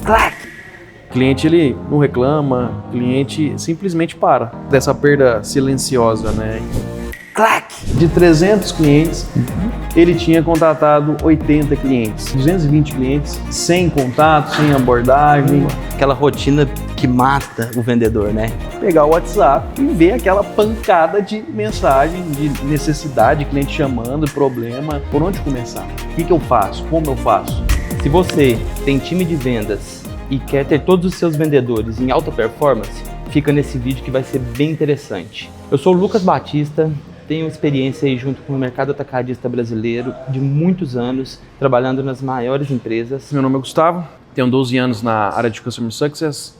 clac. O cliente ele não reclama, o cliente simplesmente para dessa perda silenciosa, né? Clac! De 300 clientes, ele tinha contratado 80 clientes, 220 clientes, sem contato, sem abordagem. Aquela rotina que mata o vendedor, né? Pegar o WhatsApp e ver aquela pancada de mensagem, de necessidade, cliente chamando, problema. Por onde começar? O que eu faço? Como eu faço? Se você tem time de vendas e quer ter todos os seus vendedores em alta performance, fica nesse vídeo que vai ser bem interessante. Eu sou o Lucas Batista, tenho experiência aí junto com o mercado atacadista brasileiro de muitos anos, trabalhando nas maiores empresas. Meu nome é Gustavo, tenho 12 anos na área de Customer Success,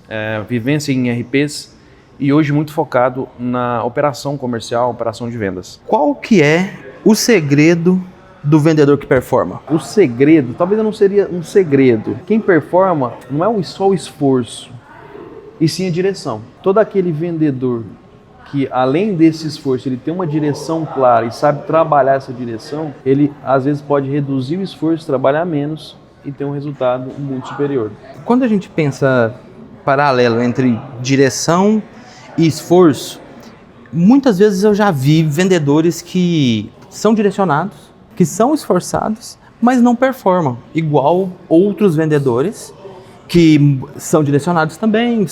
vivência em RPs e hoje muito focado na operação comercial, operação de vendas. Qual que é o segredo do vendedor que performa? O segredo, talvez não seria um segredo. Quem performa não é só o esforço, e sim a direção. Todo aquele vendedor que, além desse esforço, ele tem uma direção clara e sabe trabalhar essa direção, ele às vezes pode reduzir o esforço, trabalhar menos e ter um resultado muito superior. Quando a gente pensa paralelo entre direção e esforço, muitas vezes eu já vi vendedores que são direcionados, que são esforçados, mas não performam, igual outros vendedores que são direcionados também,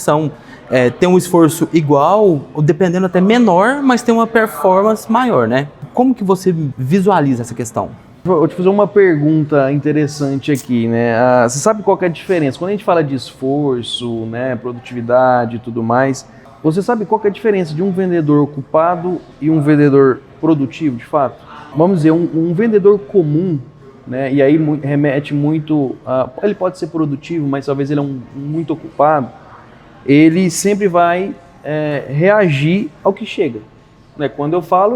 tem um esforço igual, dependendo até menor, mas tem uma performance maior, né? Como que você visualiza essa questão? Vou te fazer uma pergunta interessante aqui, né? Você sabe qual que é a diferença? Quando a gente fala de esforço, né, produtividade e tudo mais, você sabe qual que é a diferença de um vendedor ocupado e um vendedor produtivo, de fato? Vamos dizer, um vendedor comum, né? E aí remete muito ele pode ser produtivo, mas talvez ele é muito ocupado. Ele sempre vai reagir ao que chega. Né? Quando eu falo,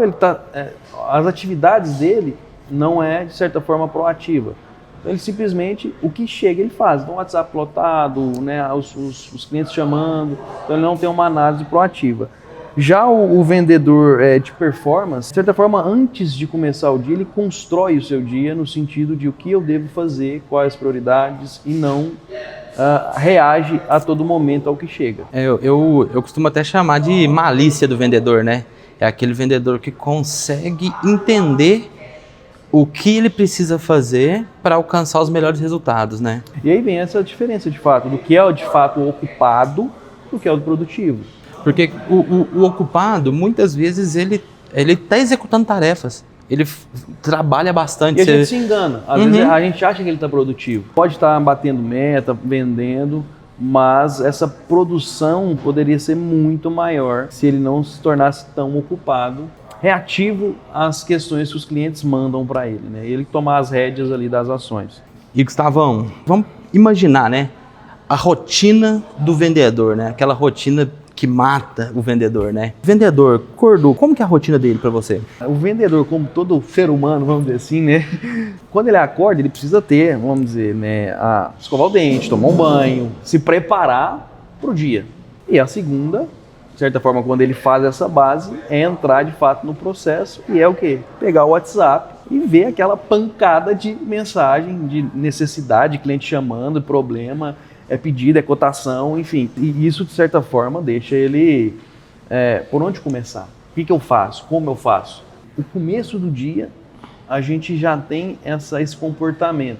as atividades dele não é, de certa forma, proativa. Então, ele simplesmente, o que chega, ele faz. Então, o WhatsApp lotado, né? os clientes chamando, então ele não tem uma análise proativa. Já o vendedor de performance, de certa forma, antes de começar o dia, ele constrói o seu dia no sentido de o que eu devo fazer, quais as prioridades e não reage a todo momento ao que chega. Eu costumo até chamar de malícia do vendedor, né? É aquele vendedor que consegue entender o que ele precisa fazer para alcançar os melhores resultados, né? E aí vem essa diferença, de fato, do que é de fato o ocupado do que é o produtivo. Porque o ocupado, muitas vezes, ele está executando tarefas. Ele trabalha bastante. E a gente se engana. Às vezes a gente acha que ele está produtivo. Pode estar batendo meta, vendendo, mas essa produção poderia ser muito maior se ele não se tornasse tão ocupado, reativo às questões que os clientes mandam para ele, né? Ele tomar as rédeas ali das ações. E Gustavão, vamos imaginar, né? A rotina do vendedor, né? Aquela rotina que mata o vendedor, né? Vendedor, acordou, como que é a rotina dele para você? O vendedor, como todo ser humano, vamos dizer assim, né? Quando ele acorda, ele precisa ter, vamos dizer, né, escovar o dente, tomar um banho, se preparar para o dia. E a segunda, de certa forma, quando ele faz essa base, é entrar de fato no processo e é o quê? Pegar o WhatsApp e ver aquela pancada de mensagem, de necessidade, cliente chamando, problema, pedido, cotação, enfim. E isso, de certa forma, deixa ele... por onde começar? O que eu faço? Como eu faço? O começo do dia, a gente já tem esse comportamento.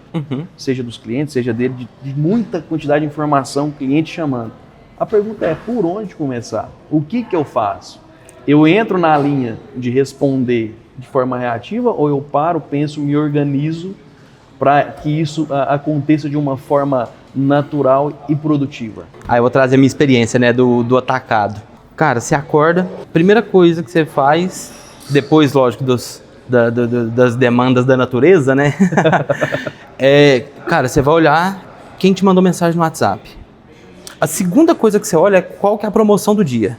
Seja dos clientes, seja dele, de muita quantidade de informação, cliente chamando. A pergunta é, por onde começar? O que eu faço? Eu entro na linha de responder de forma reativa ou eu paro, penso, me organizo para que isso aconteça de uma forma natural e produtiva? Aí eu vou trazer a minha experiência, né, do atacado. Cara, você acorda, primeira coisa que você faz, depois, lógico, das demandas da natureza, né? Cara, você vai olhar quem te mandou mensagem no WhatsApp. A segunda coisa que você olha é qual que é a promoção do dia.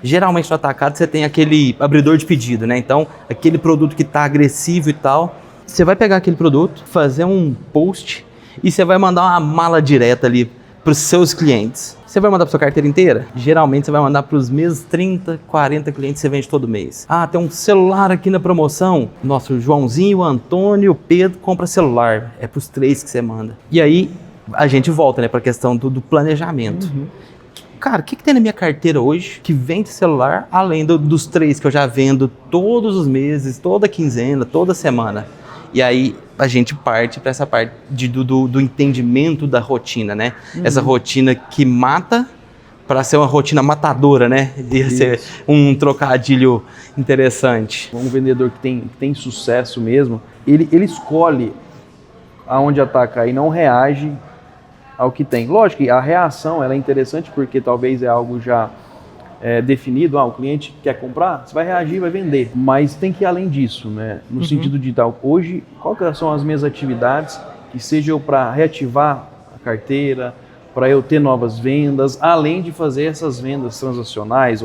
Geralmente no atacado você tem aquele abridor de pedido, né? Então, aquele produto que está agressivo e tal. Você vai pegar aquele produto, fazer um post e você vai mandar uma mala direta ali para os seus clientes. Você vai mandar para sua carteira inteira? Geralmente você vai mandar para os mesmos 30, 40 clientes que você vende todo mês. Ah, tem um celular aqui na promoção. Nossa, o Joãozinho, o Antônio, o Pedro compra celular. É para os 3 que você manda. E aí, a gente volta, né, para a questão do planejamento. Cara, o que tem na minha carteira hoje que vende celular, além dos 3 que eu já vendo todos os meses, toda quinzena, toda semana? E aí a gente parte para essa parte do entendimento da rotina, né? Essa rotina que mata para ser uma rotina matadora, né? Ia ser um trocadilho interessante. Um vendedor que tem sucesso mesmo, ele escolhe aonde atacar e não reage ao que tem. Lógico que a reação ela é interessante porque talvez é algo já definido. O cliente quer comprar, você vai reagir, vai vender. Mas tem que ir além disso, né? No sentido de hoje, quais são as minhas atividades que sejam para reativar a carteira, para eu ter novas vendas, além de fazer essas vendas transacionais,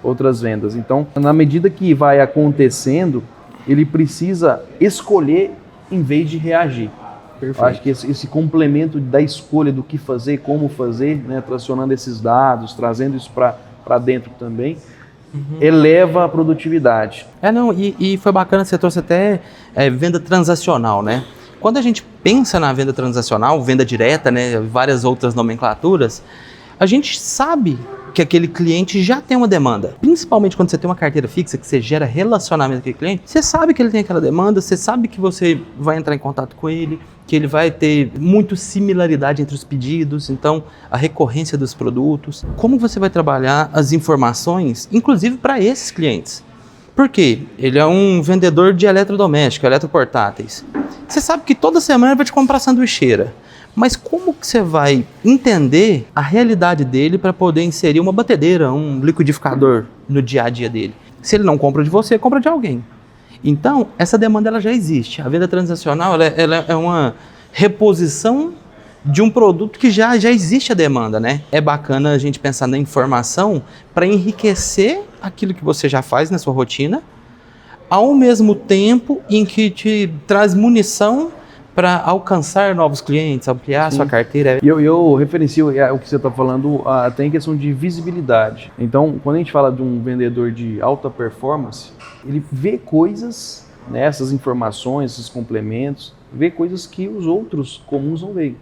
outras vendas. Então, na medida que vai acontecendo, ele precisa escolher em vez de reagir. Perfeito. Acho que esse complemento da escolha do que fazer, como fazer, né, tracionando esses dados, trazendo isso para dentro também, eleva a produtividade. E foi bacana, você trouxe até venda transacional, né? Quando a gente pensa na venda transacional, venda direta, né, várias outras nomenclaturas, a gente sabe que aquele cliente já tem uma demanda. Principalmente quando você tem uma carteira fixa, que você gera relacionamento com aquele cliente, você sabe que ele tem aquela demanda, você sabe que você vai entrar em contato com ele, que ele vai ter muito similaridade entre os pedidos, então a recorrência dos produtos. Como você vai trabalhar as informações, inclusive para esses clientes? Por quê? Ele é um vendedor de eletrodomésticos, eletroportáteis. Você sabe que toda semana ele vai te comprar sanduicheira. Mas como que você vai entender a realidade dele para poder inserir uma batedeira, um liquidificador no dia a dia dele? Se ele não compra de você, compra de alguém. Então, essa demanda ela já existe. A venda transacional ela é uma reposição de um produto que já existe a demanda, né? É bacana a gente pensar na informação para enriquecer aquilo que você já faz na sua rotina, ao mesmo tempo em que te traz munição para alcançar novos clientes, ampliar a sua carteira. E eu referencio o que você está falando até em questão de visibilidade. Então, quando a gente fala de um vendedor de alta performance, ele vê coisas, né, essas informações, esses complementos, vê coisas que os outros comuns não veem.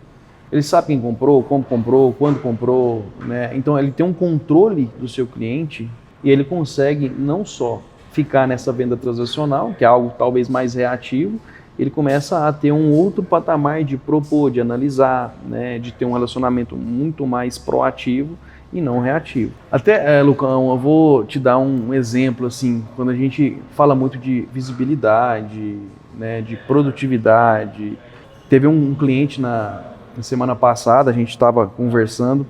Ele sabe quem comprou, como comprou, quando comprou, né? Então ele tem um controle do seu cliente e ele consegue não só ficar nessa venda transacional, que é algo talvez mais reativo, ele começa a ter um outro patamar de propor, de analisar, né, de ter um relacionamento muito mais proativo e não reativo. Até, Lucão, eu vou te dar um exemplo, assim, quando a gente fala muito de visibilidade, né, de produtividade. Teve um cliente na semana passada, a gente estava conversando,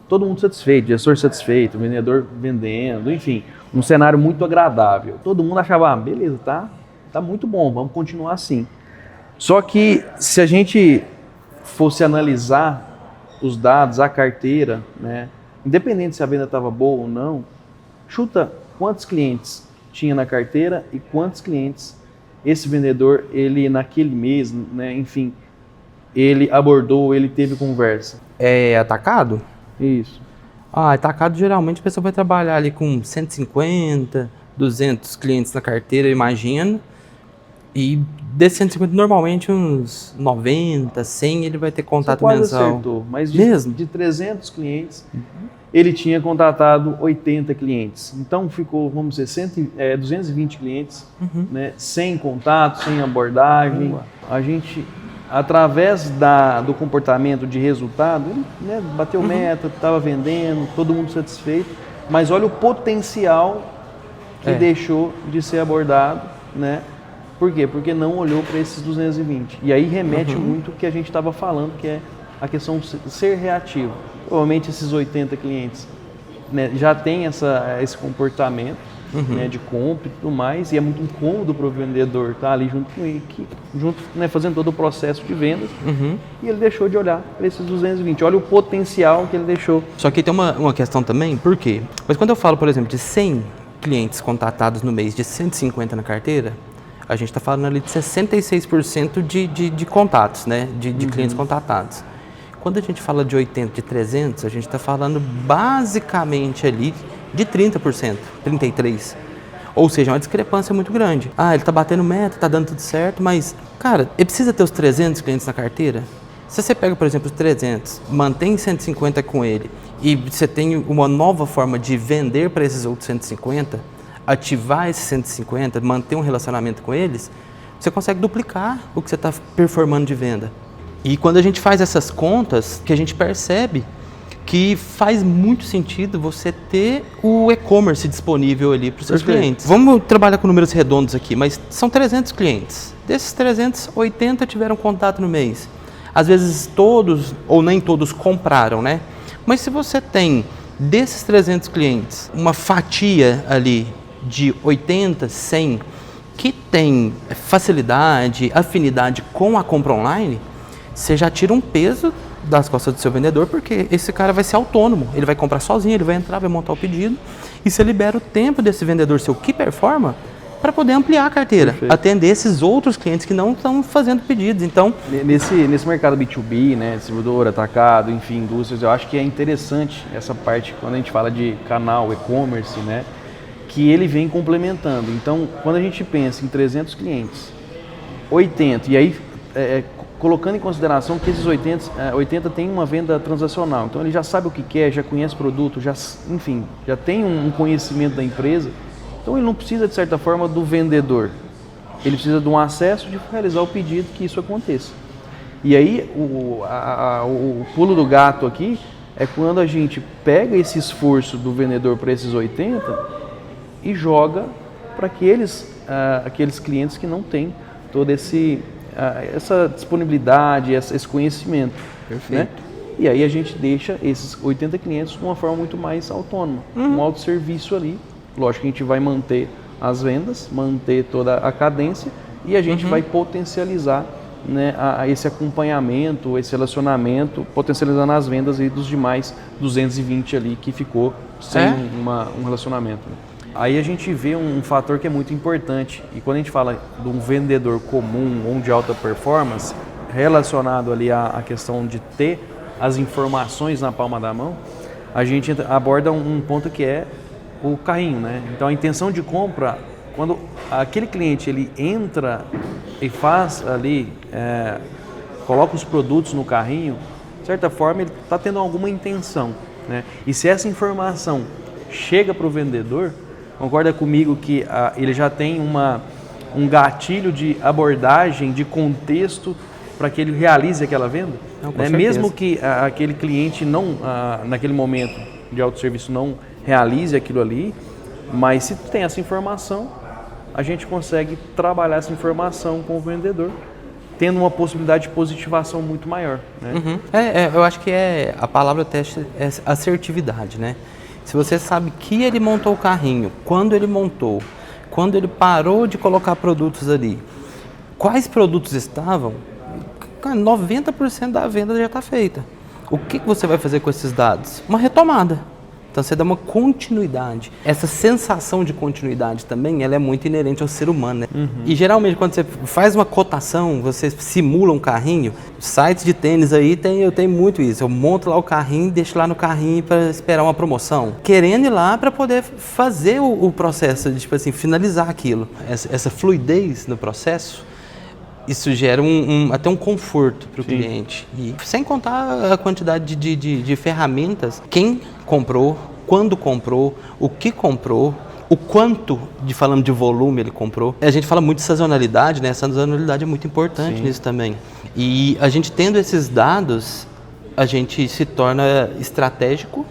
todo mundo satisfeito, gestor satisfeito, vendedor vendendo, enfim, um cenário muito agradável. Todo mundo achava, beleza, tá muito bom, vamos continuar assim. Só que se a gente fosse analisar os dados, a carteira, né, independente se a venda estava boa ou não, chuta quantos clientes tinha na carteira e quantos clientes esse vendedor, ele naquele mês, né, enfim, ele abordou, ele teve conversa. É atacado? Isso. Atacado geralmente a pessoa vai trabalhar ali com 150, 200 clientes na carteira, eu imagino. E desses 150, normalmente uns 90, 100 ele vai ter contato Você quase mensal. acertou, mas mesmo? De 300 clientes, ele tinha contratado 80 clientes. Então ficou, vamos dizer, 220 clientes, né, sem contato, sem abordagem. A gente, através do comportamento de resultado, ele, né, bateu meta, estava vendendo, todo mundo satisfeito, mas olha o potencial que deixou de ser abordado, né? Por quê? Porque não olhou para esses 220. E aí remete muito o que a gente estava falando, que é a questão de ser reativo. Provavelmente esses 80 clientes, né, já têm esse comportamento, né, de compra e tudo mais, e é muito incômodo para o vendedor estar ali junto com ele, né, fazendo todo o processo de vendas, e ele deixou de olhar para esses 220. Olha o potencial que ele deixou. Só que tem uma questão também, por quê? Mas quando eu falo, por exemplo, de 100 clientes contatados no mês, de 150 na carteira, a gente está falando ali de 66% de contatos, né? De clientes contatados. Quando a gente fala de 80, de 300, a gente está falando basicamente ali de 30%, 33%. Ou seja, uma discrepância muito grande. Ele está batendo meta, está dando tudo certo, mas, cara, ele precisa ter os 300 clientes na carteira? Se você pega, por exemplo, os 300, mantém 150 com ele e você tem uma nova forma de vender para esses outros 150, ativar esses 150, manter um relacionamento com eles, você consegue duplicar o que você está performando de venda. E quando a gente faz essas contas, que a gente percebe que faz muito sentido você ter o e-commerce disponível ali para os seus clientes. Vamos trabalhar com números redondos aqui, mas são 300 clientes. Desses 300, 80 tiveram contato no mês. Às vezes todos, ou nem todos, compraram, né? Mas se você tem, desses 300 clientes, uma fatia ali de 80, 100, que tem facilidade, afinidade com a compra online, você já tira um peso das costas do seu vendedor, porque esse cara vai ser autônomo, ele vai comprar sozinho, ele vai entrar, vai montar o pedido, e você libera o tempo desse vendedor seu que performa para poder ampliar a carteira, atender esses outros clientes que não estão fazendo pedidos. Então, nesse mercado B2B, né, distribuidor, atacado, enfim, indústrias, eu acho que é interessante essa parte quando a gente fala de canal, e-commerce, né, que ele vem complementando. Então, quando a gente pensa em 300 clientes, 80, e aí colocando em consideração que esses 80 tem uma venda transacional, então ele já sabe o que quer, já conhece o produto, já tem um conhecimento da empresa, então ele não precisa, de certa forma, do vendedor, ele precisa de um acesso de realizar o pedido que isso aconteça. E aí o pulo do gato aqui é quando a gente pega esse esforço do vendedor para esses 80 e joga para aqueles clientes que não têm todo essa disponibilidade, esse conhecimento. Perfeito. Né? E aí a gente deixa esses 80 clientes de uma forma muito mais autônoma, um autosserviço ali. Lógico que a gente vai manter as vendas, manter toda a cadência e a gente vai potencializar, né, esse acompanhamento, esse relacionamento, potencializando as vendas aí dos demais 220 ali que ficou sem um relacionamento. Né? Aí a gente vê um fator que é muito importante, e quando a gente fala de um vendedor comum ou de alta performance, relacionado ali à questão de ter as informações na palma da mão, a gente aborda um ponto que é o carrinho, né? Então a intenção de compra, quando aquele cliente ele entra e faz ali, coloca os produtos no carrinho, de certa forma ele está tendo alguma intenção, né? E se essa informação chega para o vendedor, concorda comigo que ele já tem um gatilho de abordagem, de contexto para que ele realize aquela venda? Não, né? Mesmo que aquele cliente não, naquele momento de autosserviço, não realize aquilo ali, mas se tem essa informação, a gente consegue trabalhar essa informação com o vendedor, tendo uma possibilidade de positivação muito maior. Né? Eu acho que a palavra teste é assertividade, né? Se você sabe que ele montou o carrinho, quando ele montou, quando ele parou de colocar produtos ali, quais produtos estavam, 90% da venda já está feita. O que você vai fazer com esses dados? Uma retomada. Então você dá uma continuidade. Essa sensação de continuidade também, ela é muito inerente ao ser humano, né? E geralmente quando você faz uma cotação, você simula um carrinho, sites de tênis aí eu tenho muito isso. Eu monto lá o carrinho e deixo lá no carrinho para esperar uma promoção. Querendo ir lá para poder fazer o processo, de, tipo assim, finalizar aquilo. Essa fluidez no processo, isso gera até um conforto para o cliente. E sem contar a quantidade de ferramentas, quem comprou, quando comprou, o que comprou, o quanto, falando de volume, ele comprou. A gente fala muito de sazonalidade, né? Essa sazonalidade é muito importante nisso também. E a gente tendo esses dados, a gente se torna estratégico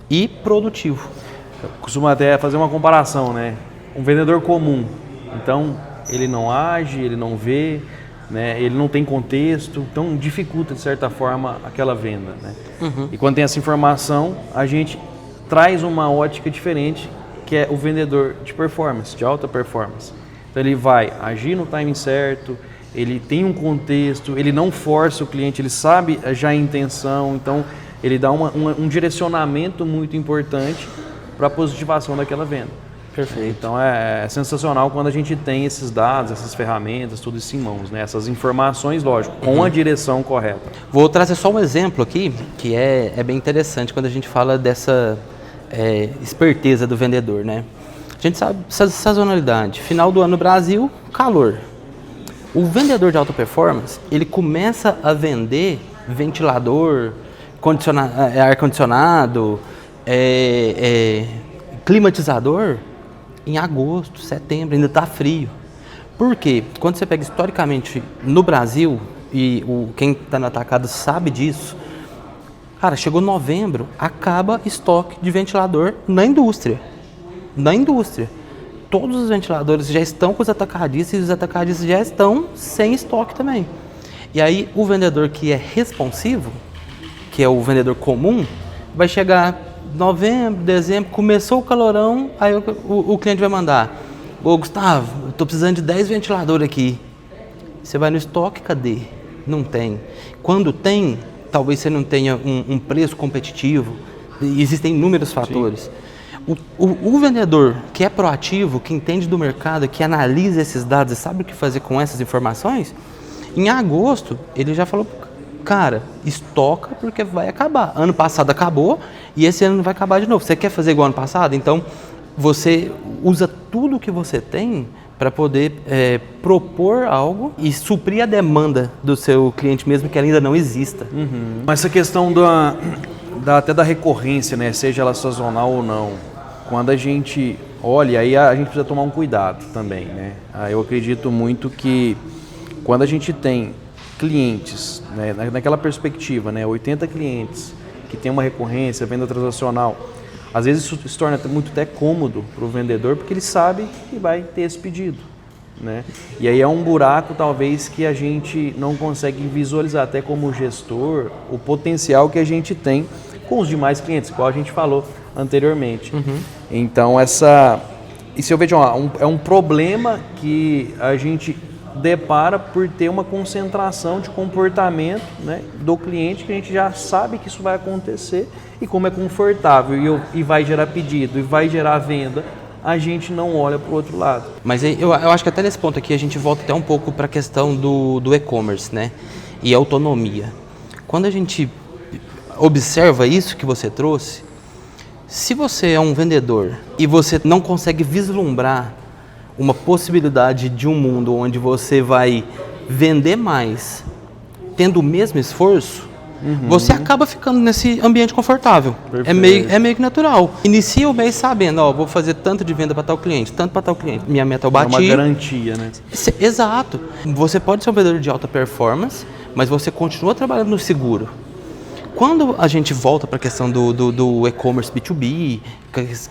e produtivo. Eu costumo até fazer uma comparação, né? Um vendedor comum, então ele não age, ele não vê, né? Ele não tem contexto, então dificulta de certa forma aquela venda. Né? E quando tem essa informação, a gente traz uma ótica diferente, que é o vendedor de performance, de alta performance. Então ele vai agir no timing certo, ele tem um contexto, ele não força o cliente, ele sabe já a intenção, então ele dá um direcionamento muito importante para a positivação daquela venda. Perfeito. Então é sensacional quando a gente tem esses dados, essas ferramentas, tudo isso em mãos, né? Essas informações, lógico, com a direção correta. Vou trazer só um exemplo aqui, que é bem interessante quando a gente fala dessa esperteza do vendedor, né? A gente sabe, sazonalidade, final do ano no Brasil, calor. O vendedor de alta performance, ele começa a vender ventilador, ar-condicionado, climatizador em agosto, setembro, ainda está frio. Por quê? Quando você pega historicamente no Brasil, e quem está no atacado sabe disso, cara, chegou novembro, acaba estoque de ventilador na indústria. Na indústria. Todos os ventiladores já estão com os atacadistas e os atacadistas já estão sem estoque também. E aí o vendedor que é responsivo, que é o vendedor comum, vai chegar novembro, dezembro, começou o calorão, aí o cliente vai mandar: ô Gustavo, eu tô precisando de 10 ventiladores aqui. Você vai no estoque, cadê? Não tem. Quando tem, talvez você não tenha um preço competitivo, existem inúmeros fatores. O vendedor que é proativo, que entende do mercado, que analisa esses dados e sabe o que fazer com essas informações, em agosto ele já falou: cara, estoca porque vai acabar. Ano passado acabou e esse ano vai acabar de novo. Você quer fazer igual ano passado? Então você usa tudo o que você tem para poder propor algo e suprir a demanda do seu cliente, mesmo que ela ainda não exista. Uhum. Mas essa questão até da recorrência, né? Seja ela sazonal ou não, quando a gente olha, aí a gente precisa tomar um cuidado também, né? Eu acredito muito que quando a gente tem clientes, né, naquela perspectiva, né, 80 clientes que tem uma recorrência, venda transacional, às vezes isso se torna muito até cômodo para o vendedor, porque ele sabe que vai ter esse pedido, né? E aí é um buraco talvez que a gente não consegue visualizar, até como gestor, o potencial que a gente tem com os demais clientes, igual a gente falou anteriormente. Uhum. Então isso eu vejo, é um problema que a gente depara por ter uma concentração de comportamento, né, do cliente, que a gente já sabe que isso vai acontecer, e como é confortável e vai gerar pedido e vai gerar venda, a gente não olha para o outro lado. Mas eu acho que até nesse ponto aqui a gente volta até um pouco para a questão do e-commerce, né, e autonomia. Quando a gente observa isso que você trouxe, se você é um vendedor e você não consegue vislumbrar uma possibilidade de um mundo onde você vai vender mais tendo o mesmo esforço, você acaba ficando nesse ambiente confortável. É meio que natural. Inicia o mês sabendo, vou fazer tanto de venda para tal cliente, tanto para tal cliente. Minha meta eu bati. É uma garantia, né? Exato. Você pode ser um vendedor de alta performance, mas você continua trabalhando no seguro. Quando a gente volta para a questão do e-commerce B2B,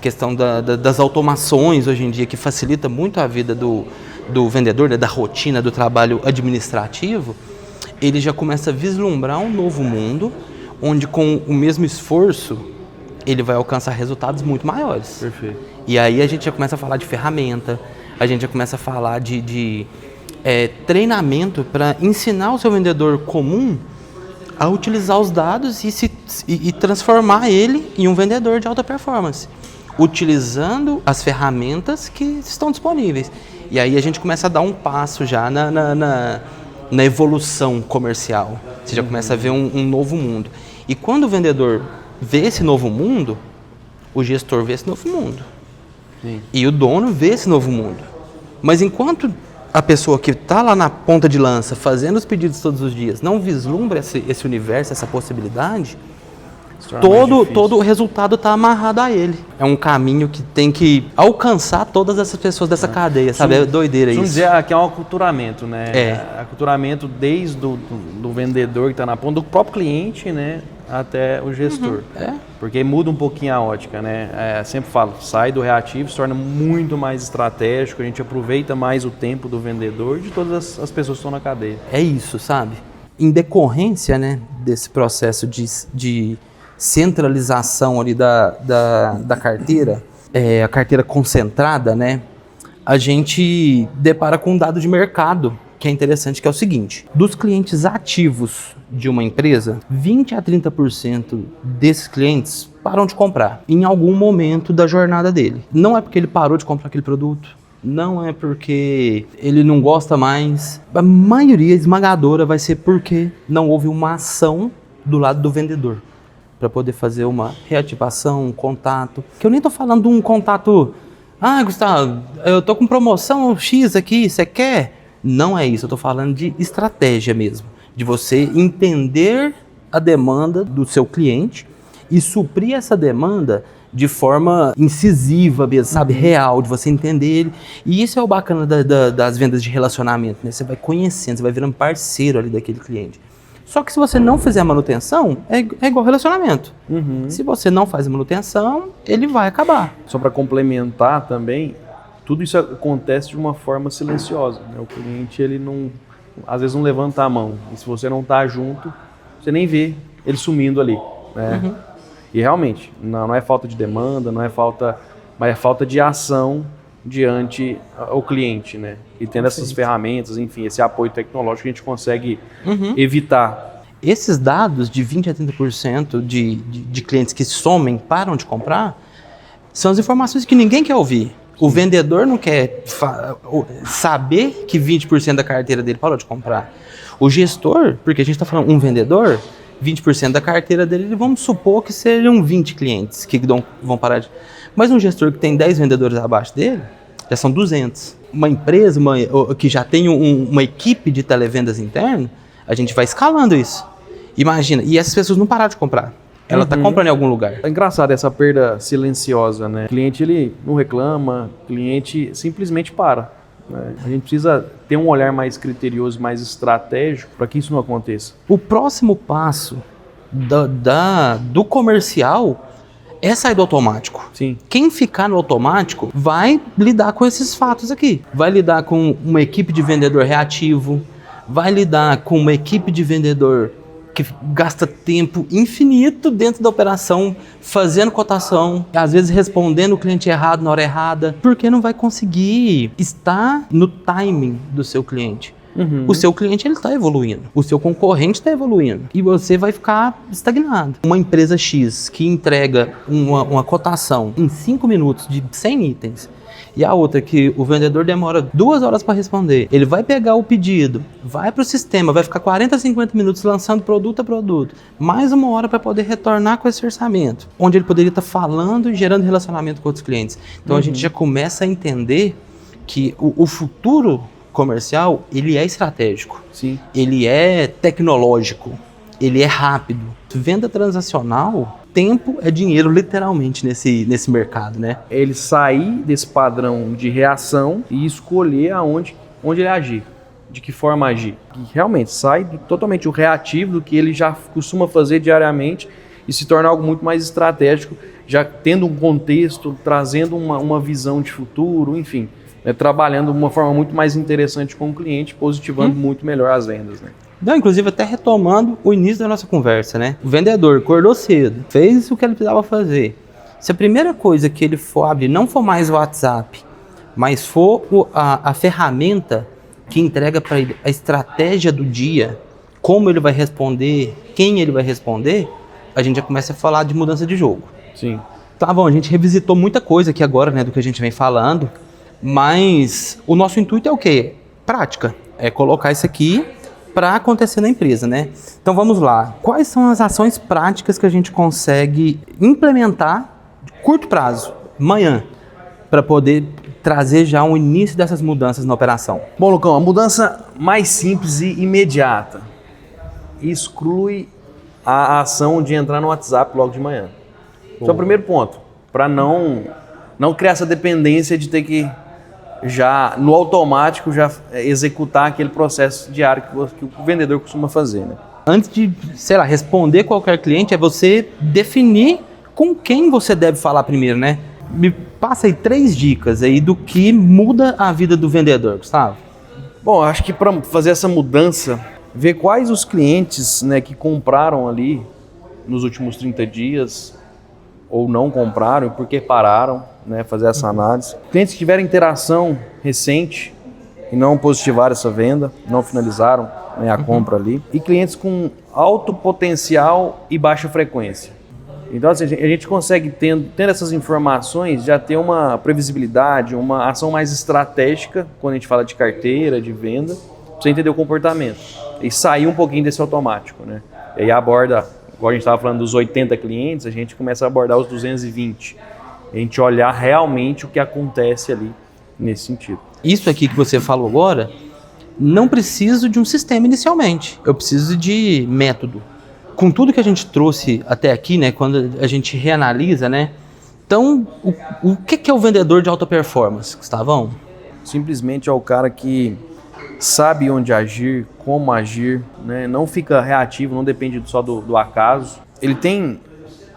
questão das automações hoje em dia, que facilita muito a vida do vendedor, né, da rotina, do trabalho administrativo, ele já começa a vislumbrar um novo mundo, onde com o mesmo esforço, ele vai alcançar resultados muito maiores. Perfeito. E aí a gente já começa a falar de ferramenta, a gente já começa a falar de treinamento para ensinar o seu vendedor comum a utilizar os dados e transformar ele em um vendedor de alta performance, utilizando as ferramentas que estão disponíveis. E aí a gente começa a dar um passo já na evolução comercial. Você já começa a ver um novo mundo. E quando o vendedor vê esse novo mundo, o gestor vê esse novo mundo. Sim. E o dono vê esse novo mundo. Mas enquanto a pessoa que está lá na ponta de lança, fazendo os pedidos todos os dias, não vislumbra esse universo, essa possibilidade, todo o resultado está amarrado a ele. É um caminho que tem que alcançar todas essas pessoas dessa cadeia, sabe? É doideira isso. Vamos dizer que é um aculturamento, né? Aculturamento desde do vendedor que está na ponta, do próprio cliente, né, até o gestor. Porque muda um pouquinho a ótica, né? Sempre falo, sai do reativo, se torna muito mais estratégico, a gente aproveita mais o tempo do vendedor e de todas as pessoas que estão na cadeia. É isso, sabe? Em decorrência, né, desse processo de centralização ali da carteira, a carteira concentrada, né, a gente depara com um dado de mercado que é interessante, que é o seguinte: dos clientes ativos de uma empresa, 20 a 30% desses clientes param de comprar em algum momento da jornada dele. Não é porque ele parou de comprar aquele produto, não é porque ele não gosta mais. A maioria esmagadora vai ser porque não houve uma ação do lado do vendedor para poder fazer uma reativação, um contato. Que eu nem tô falando de um contato: Gustavo, eu tô com promoção X aqui, você quer? Não é isso, eu estou falando de estratégia mesmo, de você entender a demanda do seu cliente e suprir essa demanda de forma incisiva mesmo, sabe, real, de você entender ele. E isso é o bacana das vendas de relacionamento, né? Você vai conhecendo, você vai virando parceiro ali daquele cliente. Só que se você não fizer a manutenção, é igual relacionamento. Se você não faz a manutenção, ele vai acabar. Só para complementar também, tudo isso acontece de uma forma silenciosa, né? O cliente, ele não, às vezes não levanta a mão. E se você não tá junto, você nem vê ele sumindo ali, né? E realmente, não é falta de demanda, não é falta, mas é falta de ação diante ao cliente, né? E tendo essas ferramentas, enfim, esse apoio tecnológico, a gente consegue evitar. Esses dados de 20% a 30% de clientes que somem, param de comprar, são as informações que ninguém quer ouvir. O vendedor não quer saber que 20% da carteira dele parou de comprar. O gestor, porque a gente está falando um vendedor, 20% da carteira dele, vamos supor que sejam 20 clientes que vão parar de... Mas um gestor que tem 10 vendedores abaixo dele, já são 200. Uma empresa que já tem uma equipe de televendas interna, a gente vai escalando isso. Imagina, e essas pessoas não pararam de comprar. Ela está comprando em algum lugar. É engraçado essa perda silenciosa, né? O cliente, ele não reclama, o cliente simplesmente para, né? A gente precisa ter um olhar mais criterioso, mais estratégico para que isso não aconteça. O próximo passo do comercial é sair do automático. Sim. Quem ficar no automático vai lidar com esses fatos aqui. Vai lidar com uma equipe de vendedor reativo, vai lidar com uma equipe de vendedor que gasta tempo infinito dentro da operação, fazendo cotação, às vezes respondendo o cliente errado na hora errada, porque não vai conseguir estar no timing do seu cliente. O seu cliente está evoluindo, o seu concorrente está evoluindo e você vai ficar estagnado. Uma empresa X que entrega uma cotação em 5 minutos de 100 itens e a outra que o vendedor demora 2 horas para responder, ele vai pegar o pedido, vai para o sistema, vai ficar 40, 50 minutos lançando produto a produto, mais 1 hora para poder retornar com esse orçamento, onde ele poderia estar falando e gerando relacionamento com outros clientes. Então a gente já começa a entender que o futuro comercial, ele é estratégico, Sim. Ele é tecnológico, ele é rápido. Venda transacional, tempo é dinheiro literalmente nesse mercado, né? Ele sair desse padrão de reação e escolher onde ele agir, de que forma agir. E realmente sai totalmente o reativo do que ele já costuma fazer diariamente e se torna algo muito mais estratégico, já tendo um contexto, trazendo uma visão de futuro, enfim, né, trabalhando de uma forma muito mais interessante com o cliente, positivando muito melhor as vendas, né? Não, inclusive até retomando o início da nossa conversa, né? O vendedor acordou cedo, fez o que ele precisava fazer. Se a primeira coisa que ele for abrir não for mais o WhatsApp, mas for a ferramenta que entrega para ele a estratégia do dia, como ele vai responder, quem ele vai responder, a gente já começa a falar de mudança de jogo. Sim. Tá bom, a gente revisitou muita coisa aqui agora, né, do que a gente vem falando, mas o nosso intuito é o quê? Prática. É colocar isso aqui para acontecer na empresa, né? Então vamos lá. Quais são as ações práticas que a gente consegue implementar de curto prazo, amanhã, para poder trazer já um início dessas mudanças na operação? Bom, Lucão, a mudança mais simples e imediata exclui a ação de entrar no WhatsApp logo de manhã. Esse é o primeiro ponto, para não criar essa dependência de ter que já no automático já executar aquele processo diário que o vendedor costuma fazer, né? Antes de, sei lá, responder qualquer cliente, é você definir com quem você deve falar primeiro, né? Me passa aí 3 dicas aí do que muda a vida do vendedor, Gustavo. Bom, acho que para fazer essa mudança, ver quais os clientes, né, que compraram ali nos últimos 30 dias ou não compraram e por que pararam, né, fazer essa análise. Clientes que tiveram interação recente e não positivaram essa venda, não finalizaram, né, a compra ali. E clientes com alto potencial e baixa frequência. Então, assim, a gente consegue, tendo essas informações, já ter uma previsibilidade, uma ação mais estratégica, quando a gente fala de carteira, de venda, para você entender o comportamento. E sair um pouquinho desse automático, né? E aí aborda, igual a gente estava falando dos 80 clientes, a gente começa a abordar os 220. A gente olhar realmente o que acontece ali nesse sentido. Isso aqui que você falou agora não preciso de um sistema inicialmente, eu preciso de método. Com tudo que a gente trouxe até aqui, né, quando a gente reanalisa, né, então o que é o vendedor de alta performance, Gustavão? Simplesmente é o cara que sabe onde agir, como agir, né? Não fica reativo, não depende só do acaso. Ele tem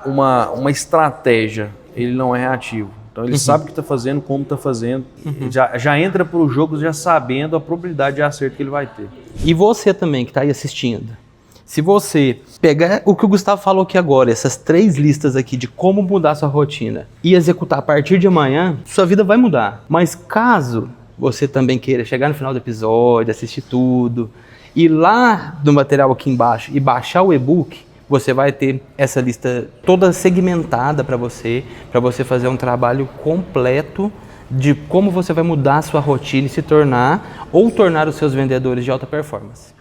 uma estratégia, ele não é reativo. Então ele sabe o que está fazendo, como está fazendo, já entra para o jogo já sabendo a probabilidade de acerto que ele vai ter. E você também que está aí assistindo, se você pegar o que o Gustavo falou aqui agora, essas 3 listas aqui de como mudar sua rotina e executar a partir de amanhã, sua vida vai mudar. Mas caso você também queira chegar no final do episódio, assistir tudo, ir lá no material aqui embaixo e baixar o e-book, você vai ter essa lista toda segmentada para você fazer um trabalho completo de como você vai mudar a sua rotina e se tornar ou tornar os seus vendedores de alta performance.